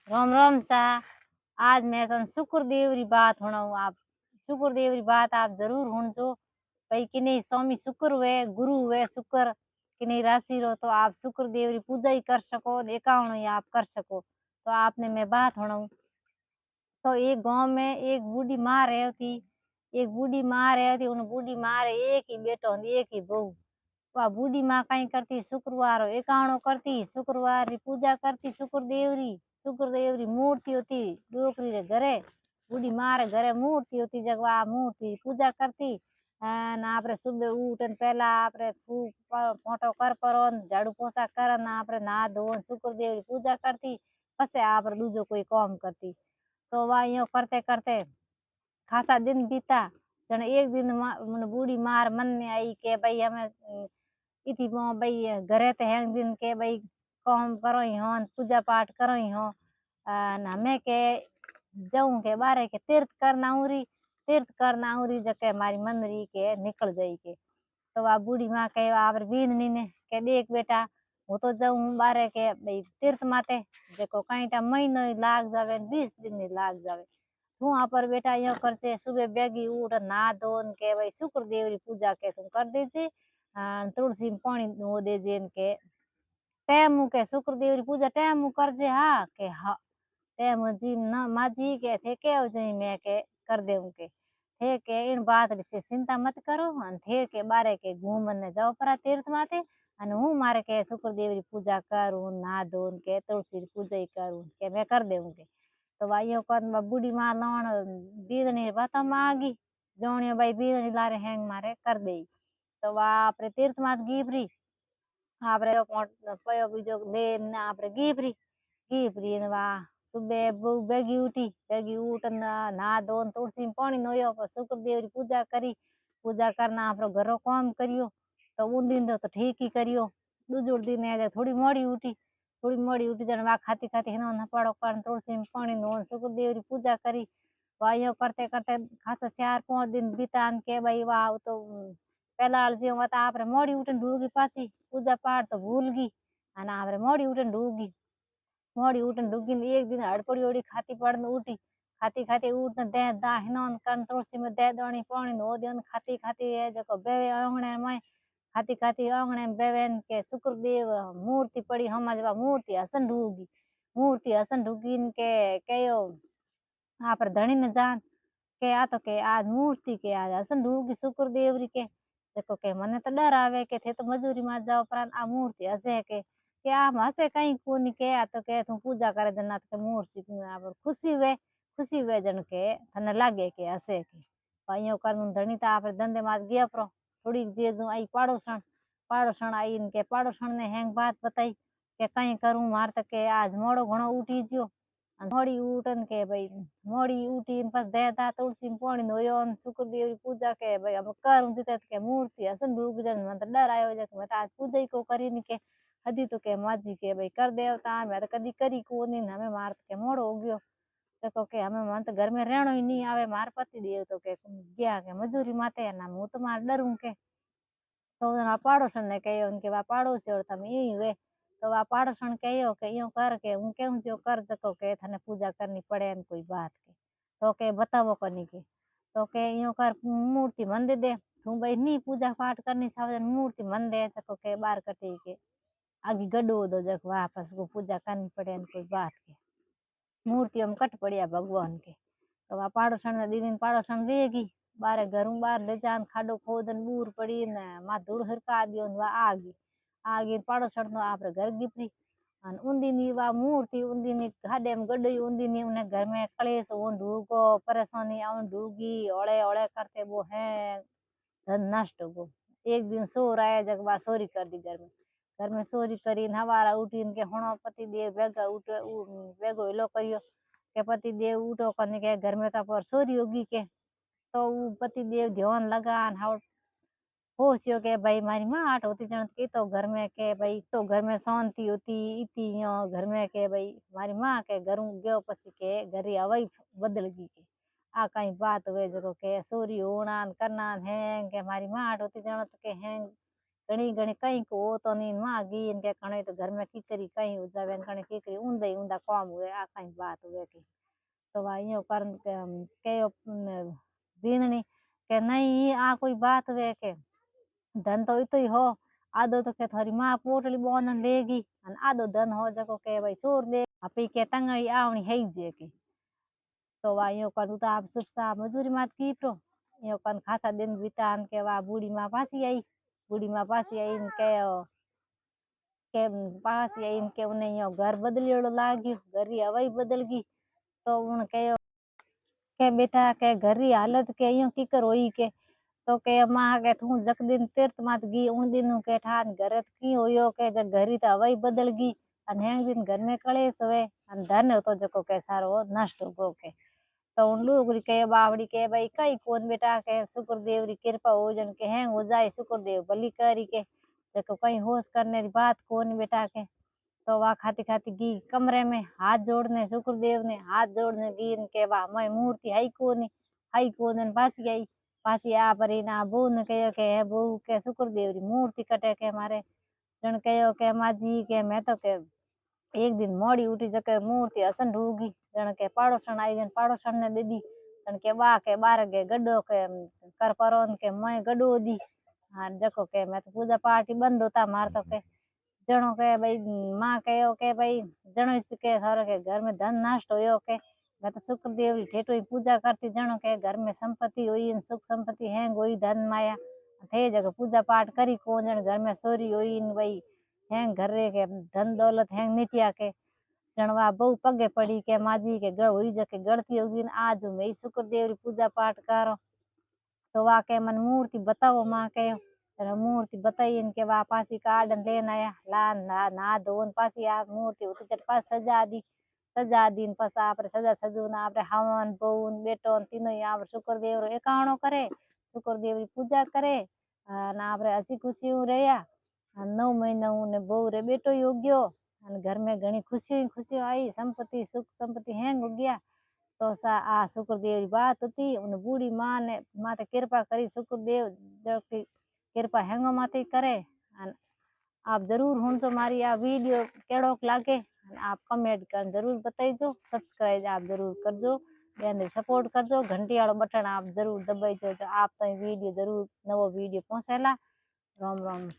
राम राम सा। आज मैं सन शुक्रदेव री बात सुनाऊं आप। शुक्रदेव री बात आप जरूर सुनजो। भाई कि नहीं स्वामी शुक्र हुए गुरु हुए शुक्र कि नहीं राशि रो तो आप शुक्रदेव री पूजा ही कर सको, एकावन ही आप कर सको। तो आपने मैं बात सुनाऊं। तो एक गांव में एक बूढ़ी माँ रही थी। एक बूढ़ी माँ रही थी। उन बूढ़ी माँ रे एक ही बेटो और एक ही बहू। वह बूढ़ी माँ कहीं करती शुक्रवार एकावनो करती, शुक्रवार री पूजा करती शुक्रदेव री मूर्ति होती डोकरी रे घरे। बूढ़ी माँ रे घरे मूर्ति होती जब वह मूर्ति री पूजा करती। आपरे सुबह उठन पहला आपरे फूक फोटो कर परो झाड़ू पोछा करन आपरे नहा धोन शुक्रदेव री पूजा करती। पसे आप दूजो कोई काम करती। तो वह यो करते करते खासा दिन बीता। जन एक दिन बूढ़ी मार मन में आई के भाई हमें इति मो भाई घरे ते हैं दिन के भाई काम करो ही हो पूजा पाठ करो ही हो। न हमें के जाऊं के बारे के तीर्थ करना उरी जके हमारी मन री के निकल जाई के। तो वह बूढ़ी माँ कहे आप बींदनी ने के देख बेटा वो तो जाऊं बारे के भाई तीर्थ माते जको कहीं टा महीनो ही लाग जावे 20 दिन ही लाग जावे। तू वहां पर बेटा यो करचे सुबह बेगी उठ नहा धोन के भाई शुक्रदेव री पूजा के तुम कर दीजिए। तुलसी में पानी धो दीजिए इनके टाइम के शुक्रदेव री पूजा टाइम करजे हाँ के हाँ टाइम जी न माजी के थे के हो जाई मैं के कर दे उनके थे के इन बात से चिंता मत करो अन थे के बारे के घूमने जाओ परा तीर्थ माते अन हूँ मारे के शुक्रदेव री पूजा करूँ नहा धोन के तुलसी री पूजा ही करूँ के मैं कर दे उनके। तो भाइयों कर बूढ़ी माँ लौण बीदनी बाता मागी जोनियो भाई बीदनी लारे हैंग मारे कर दे। तो वह आपरे तीर्थ मात गीभरी आपरे पयो बीजो दे आपरे गीभरी ने वह सुबह बेगी उठी बेगी उठ नहा धोन तुलसी में पानी नोयो शुक्रदेव री पूजा करी। पूजा करना आपरो घरो काम करियो। तो उन दिन तो ठीक ही करियो। दूजो दिन थोड़ी मोड़ी उठी जन वा खाती खाती हिनो नपाड़ो कर तुलसी में पानी नो शुक्रदेव री पूजा करी। वायो करते करते खासा 4-5 दिन बीतान के भाई वाह तो पहला जो मत आप मोड़ी उठन ढूगी पासी पूजा पाठ तो भूल गई। अन आप मोड़ी उठन ढूगी एक दिन हड़पड़ी ओड़ी खाती पड़न उठी खाती खाती उठन दे दा हिनोन कर तुलसी में दे दणी पानी नो दियन खाती खाती है जको बेवे आंगणे में खाती खाती आंगणे में बेवेन के शुक्रदेव मूर्ति पड़ी समझवा मूर्ति हसन ढूगी के कयो आप धणी ने जान के आ तो के आज मूर्ति के आज हसन ढूगी शुक्रदेव री के देखो के मने तो डर आवे के थे तो मजूरी में जाओ पर आ मूर्ति हसे के आम हसे कहीं कोनी के आ तो के तू पूजा करे जना तो के मूर्ति खुशी हुए जन के थने लागे के हसे के भाइयों कर धनी तो आप धंधे मात गया परो थोड़ी जेजू आई पाड़ोसण आई इनके पाड़ोसण ने हैंग बात बताई के कहीं करूं मार तक के आज मोड़ो घणो उठी जियो। मोड़ी उठन के भाई मोड़ी उठी बस देता तुलसी में पानी धोयो शुक्रदेव री पूजा के भाई हम करूं जीते के मूर्ति हसन डूब जन मन तो डर आयो जे मैं तो आज पूजा ही को करी नी के हदी तो के माजी के भाई कर देवता मैं तो कदी करी को नी हमें मार के मोड़ो हो गयो। देखो के हमें मन तो घर में रहनो ही नहीं आवे मार पति देव तो के गया के मजूरी माते ना हूँ तो मार डरूं के। तो पाड़ोसन ने कहो उनके वा पड़ोसी और तमे यही हुए। तो वा पाड़ोसन कहो के यूं कर के हूँ कहूँ जो कर जको के थाने पूजा करनी पड़े न कोई बात के तो के बतावो कनी के तो के यूं कर मूर्ति मन दे तू भाई नी पूजा पाठ करनी सावधान मूर्ति मन दे जको के बार कटी के आगे गडो दो जक वापस को पूजा करनी पड़े न कोई बात के मूर्ति हम कट पड़िया भगवान के। तो वा पाड़ोसन ने दीदी पाड़ोसन देगी बारे घरों बार ले जान खाडो खोदन बूर पड़ी ने मा धूड़ हरका दियो वा आगी पाड़ोसन नो आपरे घर गिपरी। अन उन दिन वा मूर्ति उन दिन खाडे में गडई उन दिन उन्हें घर में कलेश वो ढूगो परेशानी आवन ढूगी ओले ओले करते वो है धन नष्ट हो। एक दिन सो रहा है जग बा चोरी कर दी घर में चोरी करी हवारा उठी के होनो पति देव बेगा उठ बेगो हिलो करियो के पति देव उठो करने के घर में तो पर चोरी होगी के। तो पति देव ध्यान लगा हाउ होशियो के भाई मारी माँ आठ होती जन की तो घर में के भाई तो घर में शांति होती इति यो घर में के भाई मारी माँ के घर गयो पसी के घर हवाई बदल गई के आ कहीं बात हुए जको के चोरी होना करना है के मारी माँ आठ होती जन के हैं घणी घणी कहीं को तो नहीं माँ गी इनके कणे तो घर में की करी कहीं हो जावे कणे की करी ऊंदा ही ऊंदा काम हुए आ कहीं बात हुए की तो भाई यो कर के बीननी के नहीं आ कोई बात वे के धन तो इतो ही हो आधो तो के थारी माँ पोटली बोन लेगी अन आधो धन हो जको के भाई छोड़ दे अपी के तंगड़ी आवनी है जे के तो वा यो कर तो आप सुप सा मजूरी मात की प्रो यो कन खासा दिन बितान के वा बूढ़ी माँ पासी आई के पास या इनके उन्हें यो घर बदलियोड़ो लाग्यो घर री हवाई बदल गई तो उन के बेटा के घर री हालत के यो की कर होई के तो के माँ के तू जक दिन तीर्थ मात गी उन दिन के ठान घर की होयो के जग घर री तो हवाई बदल गई अन हेंग दिन घर में कलेश हुए अन धन तो जको के सारो नष्ट हो गो के तो उन लोग री के बावड़ी के भाई कई कोन बेटा के शुक्रदेव री कृपा हो जन के हेंग हो जाए शुक्रदेव भली करी के देखो कहीं होश करने री बात कौन बेटा के तो वह खाती खाती गी कमरे में हाथ जोड़ने शुक्रदेव ने हाथ जोड़ने गी इनके वाह मैं मूर्ति हाई कोनी पासी आ परी ना बहू ने कहो के बहू के शुक्रदेव री मूर्ति कटे के मारे जन कहो के माँ जी के मैं तो के एक दिन मोड़ी उठी जके मूर्ति हसन ढूगी जन के पाड़ोसन आई जन पाड़ोसन ने दे दी जन के बा के बार के गड्ढो के कर परोन के मैं गड्ढो दी हाँ जको के मैं तो पूजा पाठ बंद होता मार तो के जनो के भाई माँ कहो के भाई जनो के सारे के घर में धन नष्ट हो के मैं तो शुक्रदेव री ठेठो पूजा करती जनो के घर में संपत्ति हुई सुख संपत्ति हैंग हुई धन माया थे जगह पूजा पाठ करी को जन घर में सोरी हुई भाई हैंग घर रे के धन दौलत हैंग निटिया के जनवा बहु पगे पड़ी के माँ जी के गढ़ हुई जके गढ़ती होगी आज मैं शुक्रदेव री पूजा पाठ करो तो वा के मन मूर्ति बताओ माँ के मूर्ति बताई इनके वा पासी कार्ड लेन आया लान ना धोन पासी आ मूर्ति उत चट पास सजा दी पास आपरे सजा सजू ना आपरे हवन बहून बेटो तीनों यहाँ शुक्रदेव रो एकाणो करे शुक्रदेव री पूजा करे ना आपरे हसी खुशी रहा 9 महीना ने बहू रे बेटो ही हो गयो घर में घनी खुशी आई संपत्ति सुख संपत्ति हैंग हो गया तो सा आ शुक्रदेव री बात होती उन बूढ़ी माँ ने माते कृपा करी शुक्रदेव जो की कृपा हैंगो माते करे आप जरूर हूँ तो मारी आ वीडियो केड़ोक लागे आप कमेंट कर जरूर बताइजो सब्सक्राइब आप जरूर करजो बेन सपोर्ट करजो घंटी वालों बटन आप जरूर दबाइजो आप तो वीडियो जरूर नवो वीडियो पहुंचेला राम राम।